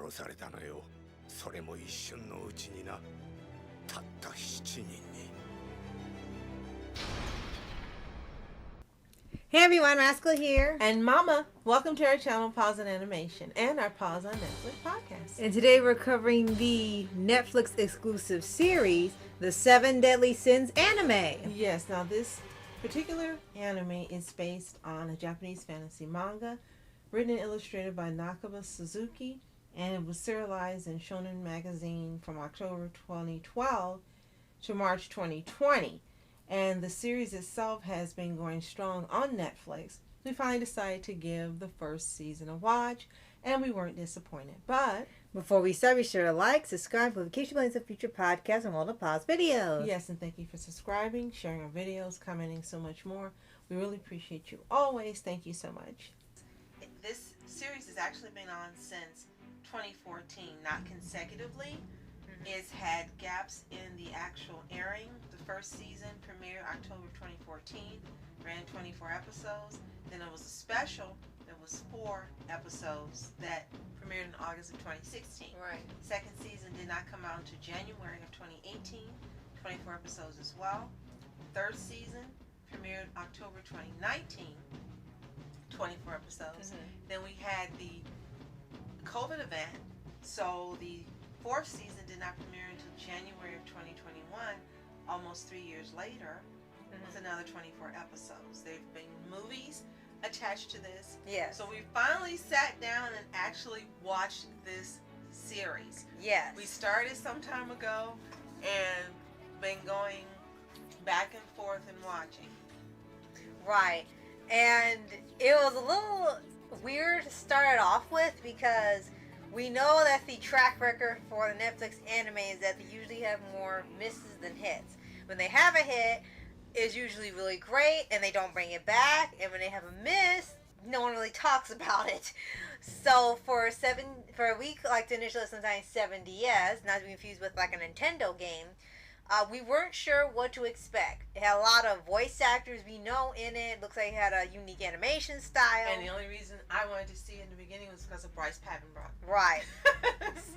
殺されたのよ。それも一瞬のうちにな。たった7人に。Hey everyone, Rascal here. And Mama, welcome to our channel, Paws On Animation, and our Paws On Netflix podcast. And today we're covering the Netflix exclusive series, The 7 Deadly Sins anime. Yes, now this particular anime is based on a Japanese fantasy manga, written and illustrated by Nakaba Suzuki, and it was serialized in Shonen Magazine from October 2012 to March 2020. And the series itself has been going strong on Netflix. We finally decided to give the first season a watch, and we weren't disappointed. But before we start, be sure to like, subscribe for notification bells of future podcasts and all the pause videos. Yes, and thank you for subscribing, sharing our videos, commenting, so much more. We really appreciate you always. Thank you so much. This series has actually been on since 2014, not consecutively. It's had gaps in the actual airing. The first season premiered October 2014, ran 24 episodes. Then it was a special that was 4 episodes that premiered in August of 2016. Right. Second season did not come out until January of 2018, 24 episodes as well. Third season premiered October 2019, 24 episodes. Then we had the COVID event, so the 4th season did not premiere until January of 2021, almost 3 years later, with another 24 episodes. There have been movies attached to this. Yes. So we finally sat down and actually watched this series. Yes. We started some time ago and been going back and forth and watching. Right. And it was a little weird to start it off with because we know that the track record for the Netflix anime is that they usually have more misses than hits. When they have a hit, it's usually really great and they don't bring it back. And when they have a miss, no one really talks about it. So for a week like the initial sometimes 7DS, not to be confused with like a Nintendo game, we weren't sure what to expect. It had a lot of voice actors we know in it. Looks like it had a unique animation style. And the only reason I wanted to see it in the beginning was because of Bryce Papenbrock. Right.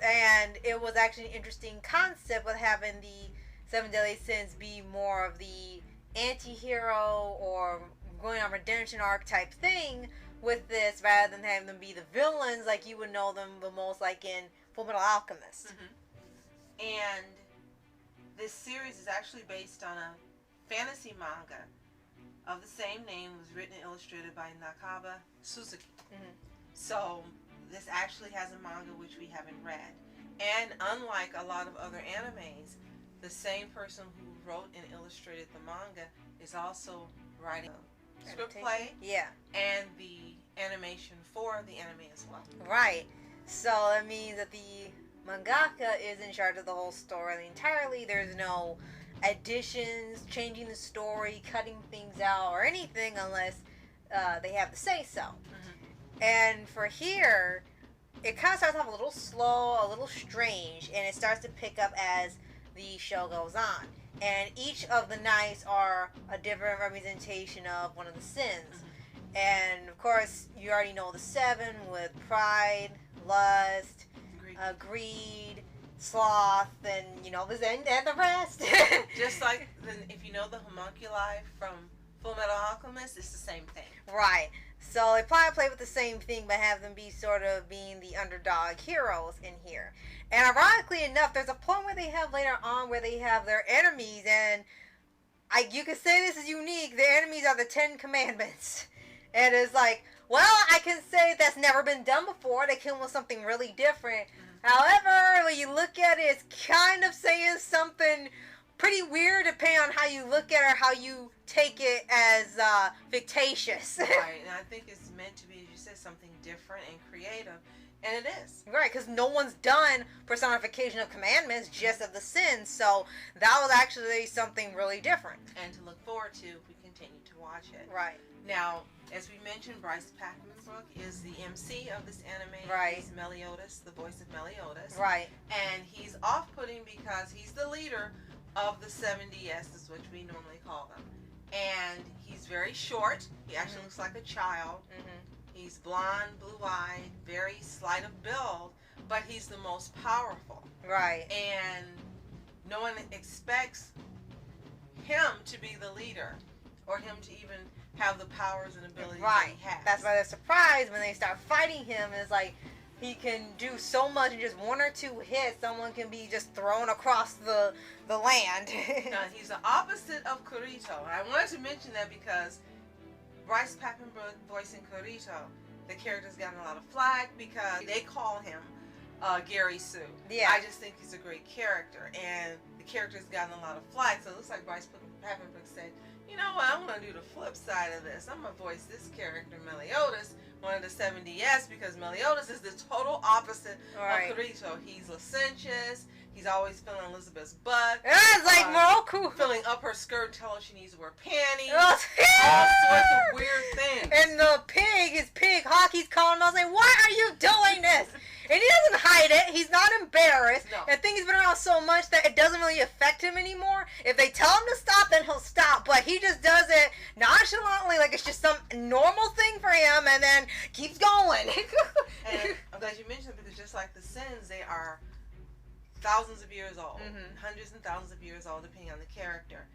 And it was actually an interesting concept with having the 7 Deadly Sins be more of the anti-hero or going on redemption arc type thing with this rather than having them be the villains like you would know them the most like in Fullmetal Alchemist. And this series is actually based on a fantasy manga of the same name. It was written and illustrated by Nakaba Suzuki. So this actually has a manga which we haven't read. And unlike a lot of other animes, the same person who wrote and illustrated the manga is also writing a script play and the animation for the anime as well. Right. So that means that the mangaka is in charge of the whole story entirely. There's no additions, changing the story, cutting things out, or anything unless they have to say so. And for here, it kind of starts off a little slow, a little strange, and it starts to pick up as the show goes on. And each of the nights are a different representation of one of the sins. And of course, you already know the 7 with pride, lust, greed, sloth, and you know and the rest. Just like if you know the homunculi from Fullmetal Alchemist, it's the same thing. Right. So they probably play with the same thing, but have them be sort of being the underdog heroes in here. And ironically enough, there's a point where they have later on where they have their enemies, and you could say this is unique. Their enemies are the 10 Commandments. And it's like, well, I can say that's never been done before. They came with something really different. However, when you look at it, it's kind of saying something pretty weird depending on how you look at it or how you take it as fictitious. Right, and I think it's meant to be, as you said, something different and creative. And it is. Right, because no one's done personification of commandments, just of the sins. So that was actually something really different. And to look forward to if we continue to watch it. Right. Now, as we mentioned, Bryce Papenbrook is the MC of this anime. Right. He's Meliodas, the voice of Meliodas. Right. And he's off-putting because he's the leader of the 7DSs, which we normally call them. And he's very short. He actually looks like a child. He's blonde, blue-eyed, very slight of build, but he's the most powerful. Right. And no one expects him to be the leader or him to even have the powers and abilities that he has. That's why they're surprised when they start fighting him. It's like he can do so much in just 1 or 2 hits. Someone can be just thrown across the land. Now, he's the opposite of Kurito. And I wanted to mention that because Bryce Papenbrook voicing Kurito, the character's gotten a lot of flack because they call him Gary Sue. Yeah. I just think he's a great character, and the character's gotten a lot of flack. So it looks like Bryce Papenbrook said, you know what, I'm going to do the flip side of this. I'm going to voice this character, Meliodas, one of the 70S, because Meliodas is the total opposite of Kurito. He's licentious. He's always feeling Elizabeth's butt. It's like Moroku. Filling up her skirt, telling her she needs to wear panties. Oh, all sorts of weird things. And his pig, Hockey's calling him. I was like, why are you doing this? And he doesn't hide it. He's not embarrassed. No. I think he's been around so much that it doesn't really affect him anymore. If they tell him to stop, then he'll stop. But he just does it nonchalantly, like it's just some normal thing for him, and then keeps going. And I'm glad you mentioned it, because just like the Sins, they are thousands of years old, hundreds and thousands of years old, depending on the character.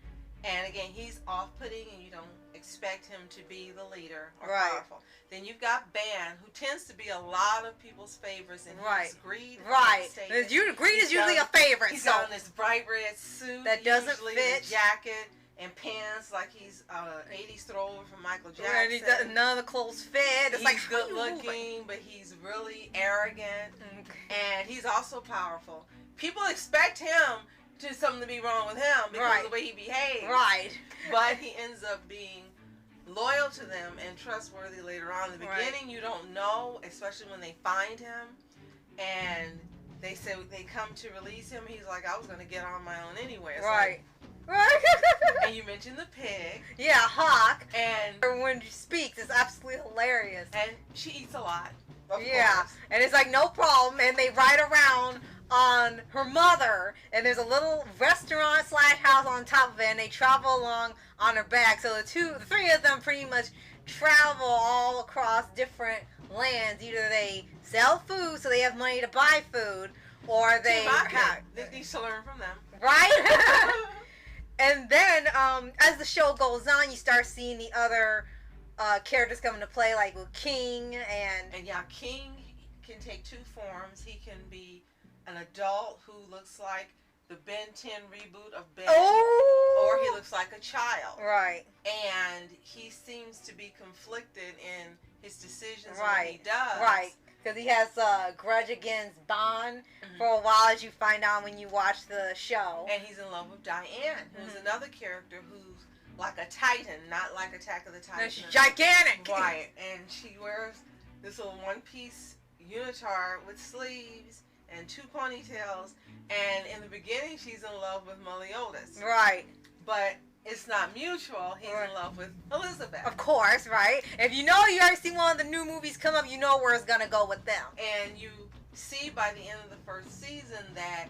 And again, he's off-putting, and you don't expect him to be the leader or powerful. Then you've got Ban, who tends to be a lot of people's favorites, and he's Greed. Greed is usually a favorite. He's got on this bright red suit that doesn't usually, fit, with a jacket and pants like he's 80s thrower from Michael Jackson. And he doesn't, none of the clothes fit. It's he's like, good looking, but he's really arrogant, and he's also powerful. People expect him to something to be wrong with him because of the way he behaves. Right. But he ends up being loyal to them and trustworthy later on. In the beginning, you don't know, especially when they find him and they say they come to release him. He's like, I was going to get on my own anyway. It's like, and you mentioned the pig. Yeah, Hawk. And when she speaks, it's absolutely hilarious. And she eats a lot. Of course. And it's like, no problem. And they ride around on her mother, and there's a little restaurant / house on top of it, and they travel along on her back. So the 3 of them pretty much travel all across different lands. Either they sell food, so they have money to buy food, or they need to learn from them. Right? And then, as the show goes on, you start seeing the other characters come into play, like with King and yeah, King can take 2 forms. He can be an adult who looks like the Ben 10 reboot of Ben, or he looks like a child. Right. And he seems to be conflicted in his decisions and what he does. Right. Because he has a grudge against Bond for a while, as you find out when you watch the show. And he's in love with Diane, who's another character who's like a Titan, not like Attack of the Titans. She's gigantic. Right. And she wears this little one-piece unitard with sleeves and 2 ponytails, and in the beginning she's in love with Meliodas. Right. But it's not mutual. He's in love with Elizabeth. Of course, right? If you know you already see one of the new movies come up, you know where it's going to go with them. And you see by the end of the first season that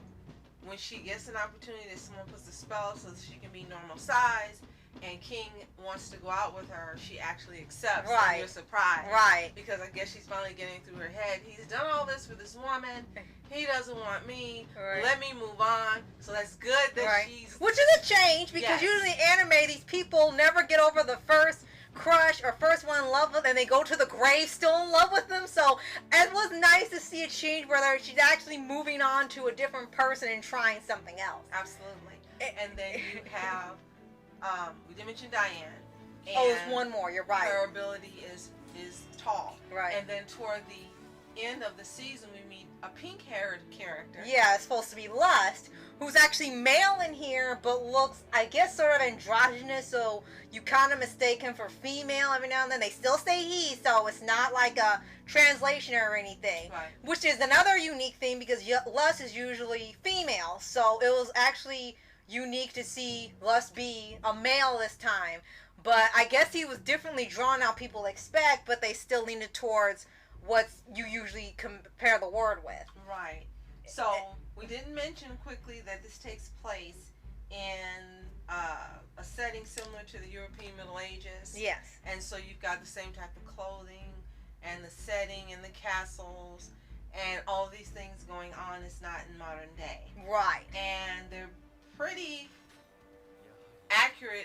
when she gets an opportunity that someone puts a spell so that she can be normal size, and King wants to go out with her, she actually accepts. Right. And you're surprised. Right. Because I guess she's finally getting through her head. He's done all this for this woman. He doesn't want me. Right. Let me move on. So that's good that she's... Which is a change, because usually in anime, these people never get over the first crush or first one in love with, and they go to the grave still in love with them. So it was nice to see a change where she's actually moving on to a different person and trying something else. Absolutely. And then you have... we did mention Diane. And there's one more. You're right. Her ability is tall. Right. And then toward the end of the season, we meet a pink-haired character. Yeah, it's supposed to be Lust, who's actually male in here, but looks, I guess, sort of androgynous. So you kind of mistake him for female every now and then. They still say he, so it's not like a translation or anything. Right. Which is another unique thing, because Lust is usually female. So it was actually unique to see Lust be a male this time, but I guess he was differently drawn out people expect, but they still leaned towards what you usually compare the word with. Right. So we didn't mention quickly that this takes place in a setting similar to the European Middle Ages. Yes. And so you've got the same type of clothing and the setting and the castles and all these things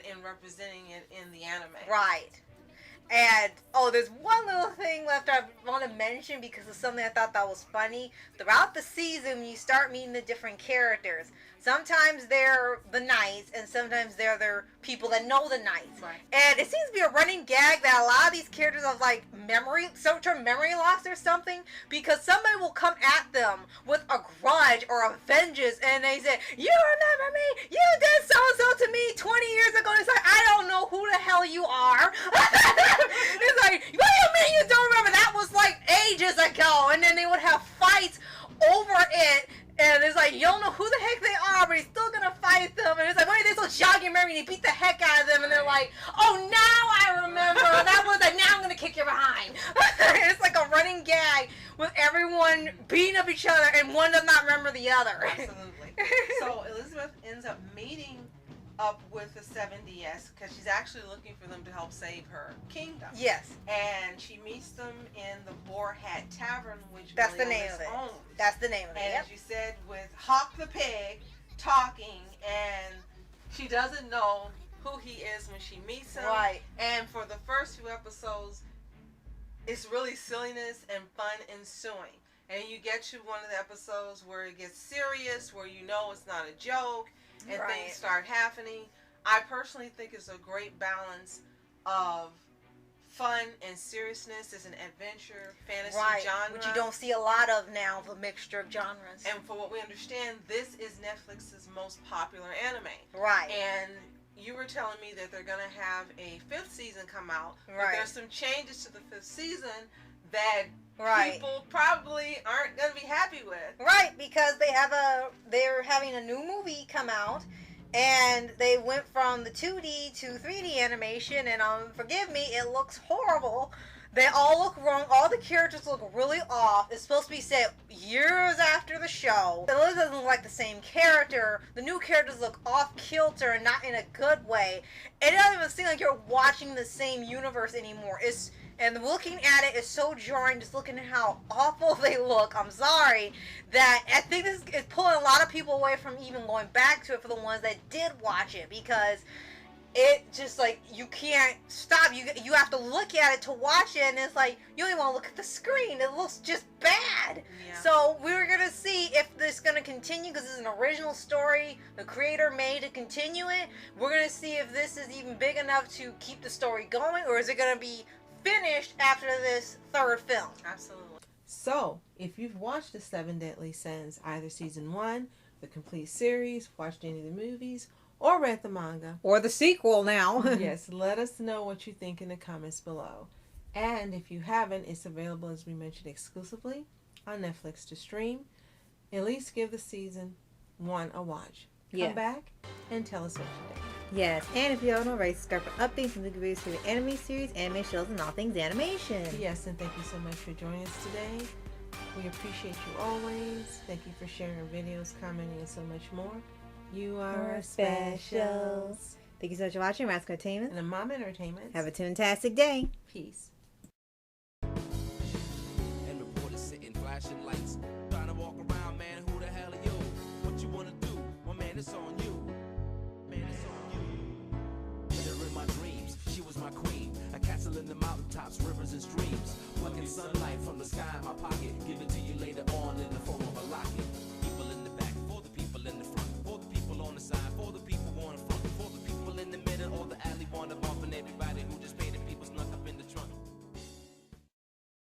in representing it in the anime. Right. And, there's one little thing left I want to mention because of something I thought that was funny. Throughout the season, you start meeting the different characters. Sometimes they're the knights, and sometimes they're the people that know the knights. Right. And it seems to be a running gag that a lot of these characters have, like, short-term memory loss or something, because somebody will come at them with a grudge or a vengeance, and they say, "You remember me? You did so-and-so to me 20 years ago." It's like, I don't know who the hell you are. It's like, what do you mean you don't remember? That was, like, ages ago. And then they would have fights over it. And it's like, you don't know who the heck they are, but he's still gonna fight them. And it's like, why are they so jog your memory? And he beat the heck out of them. And they're like, oh, now I remember. That was like, now I'm gonna kick your behind. It's like a running gag with everyone beating up each other, and one does not remember the other. Absolutely. So Elizabeth ends up meeting up with the 7DS because she's actually looking for them to help save her kingdom. Yes. And she meets them in the Boar Hat Tavern, which That's the name of it. owns. That's the name of it. And Yep. as you said, with Hawk the pig talking, and she doesn't know who he is when she meets him. Right. And for the first few episodes, it's really silliness and fun ensuing. And you get to one of the episodes where it gets serious, where you know it's not a joke, and Right. things start happening. I personally think it's a great balance of fun and seriousness. It's an adventure fantasy genre, which you don't see a lot of now, the mixture of genres. and for what we understand, this is Netflix's most popular anime. Right. And you were telling me that they're going to have a 5th season come out. But Right. there's some changes to the 5th season that Right. people probably aren't going to be happy with. Right, because they're having a new movie come out, and they went from the 2D to 3D animation, and forgive me, it looks horrible. They all look wrong. All the characters look really off. It's supposed to be set years after the show. It doesn't look like the same character. The new characters look off kilter and not in a good way. It doesn't even seem like you're watching the same universe anymore. And looking at it is so jarring, just looking at how awful they look. I'm sorry. That I think this is pulling a lot of people away from even going back to it for the ones that did watch it, because it just, like, you can't stop. You have to look at it to watch it, and it's like, you don't even want to look at the screen. It looks just bad. Yeah. So we're going to see if this is going to continue, because this is an original story the creator made to continue it. We're going to see if this is even big enough to keep the story going, or is it going to be finished after this 3rd film. Absolutely. So, if you've watched the 7 Deadly Sins, either season 1, the complete series, watched any of the movies, or read the manga, Or the sequel now. yes, let us know what you think in the comments below. And if you haven't, it's available, as we mentioned, exclusively on Netflix to stream. At least give the season 1 a watch. Come back and tell us what you think. Yes, and if you don't already, subscribe for updates and reviews for the anime series, anime shows, and all things animation. Yes, and thank you so much for joining us today. We appreciate you always. Thank you for sharing our videos, commenting, and so much more. You are special. Thank you so much for watching Rascal Entertainment. And a Mom Entertainment. Have a fantastic day. Peace. And reporters sitting flashing lights, trying to walk around, man, who the hell are you? What you wanna do? Well, man, it's on you. Man, it's on you. Hit her in my dreams, she was my queen. A castle in the mountaintops, rivers and streams. Plucking sunlight from the sky in my pocket, give it